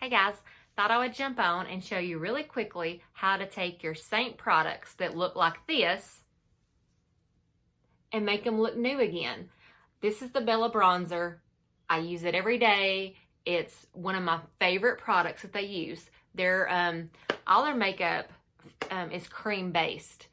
Hey guys, thought I would jump on and show you really quickly how to take your Seint products that look like this and make them look new again. This is the Bella Bronzer. I use it every day. It's one of my favorite products that they use. All their makeup is cream based,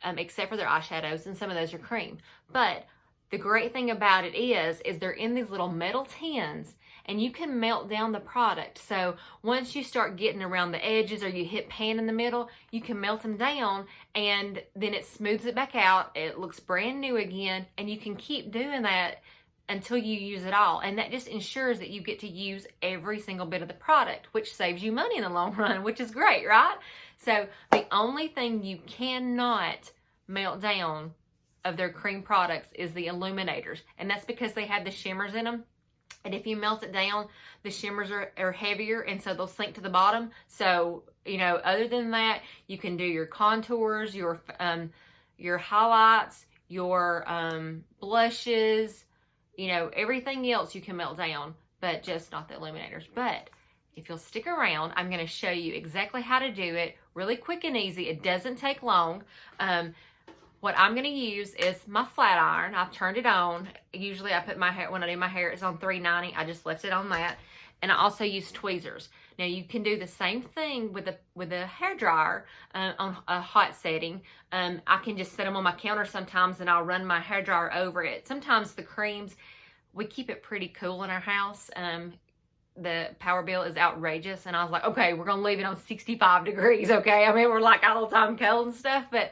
except for their eyeshadows, and some of those are cream. But the great thing about it is they're in these little metal tins, and you can melt down the product. So once you start getting around the edges or you hit pan in the middle, you can melt them down, and then it smooths it back out. It looks brand new again, and you can keep doing that until you use it all. And that just ensures that you get to use every single bit of the product, which saves you money in the long run, which is great, right? So the only thing you cannot melt down of their cream products is the illuminators, and that's because they have the shimmers in them. And if you melt it down, the shimmers are heavier, and so they'll sink to the bottom. So, other than that, you can do your contours, your highlights, your blushes, everything else you can melt down, but just not the illuminators. But if you'll stick around, I'm going to show you exactly how to do it really quick and easy. It doesn't take long. What I'm going to use is my flat iron. I've turned it on. Usually I put my hair, when I do my hair, it's on 390. I just left it on that. And I also use tweezers. Now you can do the same thing with a hair dryer on a hot setting. I can just set them on my counter sometimes, and I'll run my hair dryer over it. Sometimes the creams, we keep it pretty cool in our house. The power bill is outrageous, and I was like, okay, we're going to leave it on 65 degrees, okay? I mean, we're like all the time cold and stuff, but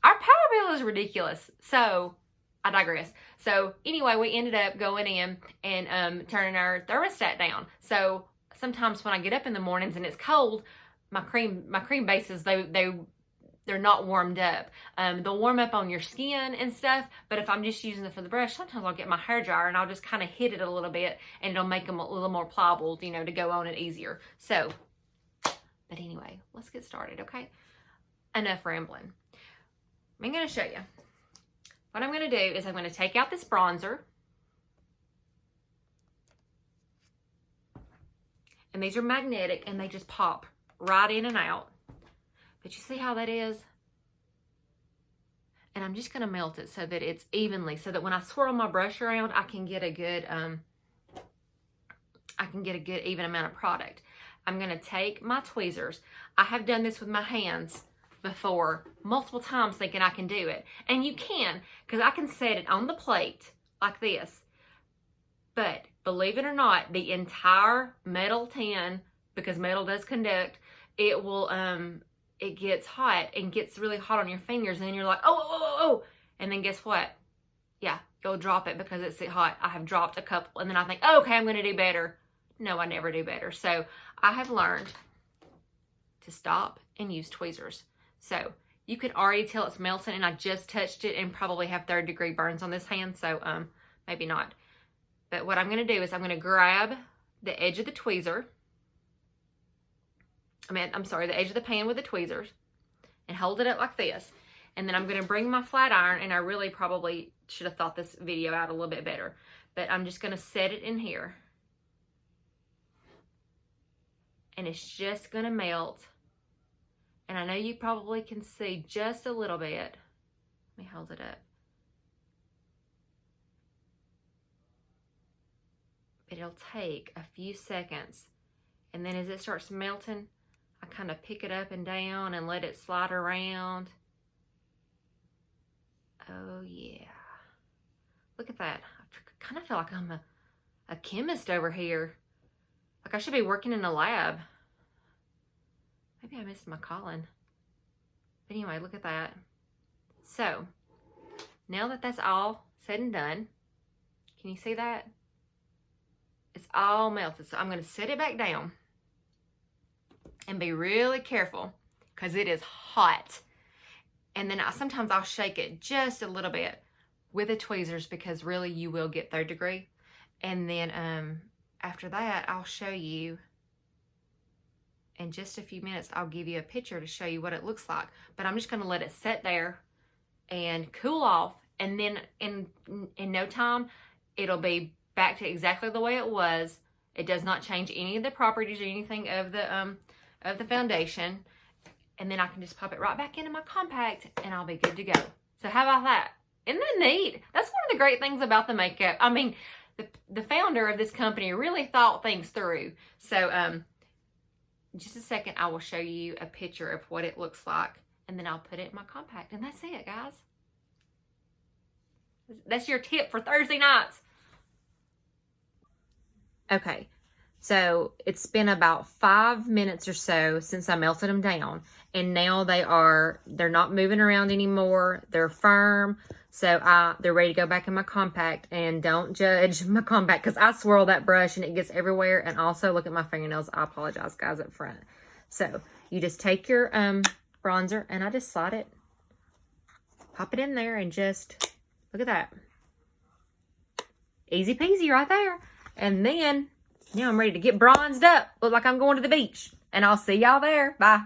our power bill is ridiculous. So I digress. So anyway, we ended up going in and turning our thermostat down. So sometimes when I get up in the mornings and it's cold, my cream bases, they're not warmed up. They'll warm up on your skin and stuff, but if I'm just using it for the brush, sometimes I'll get my hair dryer and I'll just kind of hit it a little bit, and it'll make them a little more pliable, to go on it easier. So, but anyway, let's get started, okay? Enough rambling. I'm going to show you. What I'm going to do is I'm going to take out this bronzer. And these are magnetic, and they just pop right in and out. But you see how that is? And I'm just going to melt it so that it's evenly, so that when I swirl my brush around, I can get a good even amount of product. I'm going to take my tweezers. I have done this with my hands before multiple times, thinking I can do it. And you can, because I can set it on the plate like this. But believe it or not, the entire metal tin, because metal does conduct, it will it gets hot and gets really hot on your fingers, and then you're like, oh, and then guess what? Yeah, you'll drop it because it's hot. I have dropped a couple, and then I think, oh, okay, I'm going to do better. No, I never do better. So I have learned to stop and use tweezers. So you can already tell it's melting, and I just touched it and probably have 3rd-degree burns on this hand, so maybe not. But what I'm going to do is I'm going to grab the edge of the tweezer. The edge of the pan with the tweezers, and hold it up like this. And then I'm going to bring my flat iron, and I really probably should have thought this video out a little bit better, but I'm just going to set it in here. And it's just going to melt. And I know you probably can see just a little bit. Let me hold it up. But it'll take a few seconds. And then as it starts melting, I kind of pick it up and down and let it slide around. Oh yeah. Look at that. I kind of feel like I'm a chemist over here. Like I should be working in a lab. Maybe I missed my calling. But anyway, look at that. So, now that that's all said and done, can you see that? It's all melted. So I'm going to set it back down and be really careful because it is hot. And then sometimes I'll shake it just a little bit with the tweezers, because really you will get 3rd degree. And then after that, I'll show you. In just a few minutes, I'll give you a picture to show you what it looks like. But I'm just going to let it sit there and cool off. And then in no time, it'll be back to exactly the way it was. It does not change any of the properties or anything of the foundation. And then I can just pop it right back into my compact and I'll be good to go. So how about that? Isn't that neat? That's one of the great things about the makeup. I mean, the founder of this company really thought things through. So in just a second, I will show you a picture of what it looks like, and then I'll put it in my compact. And that's it, guys. That's your tip for Thursday nights. Okay, so it's been about 5 minutes or so since I melted them down, and now they're not moving around anymore. They're firm, so they're ready to go back in my compact. And don't judge my compact, because I swirl that brush and it gets everywhere. And also, look at my fingernails. I apologize, guys, up front. So you just take your bronzer, and I just slide it, pop it in there, and just look at that. Easy peasy right there. And then, now I'm ready to get bronzed up. Look like I'm going to the beach. And I'll see y'all there. Bye.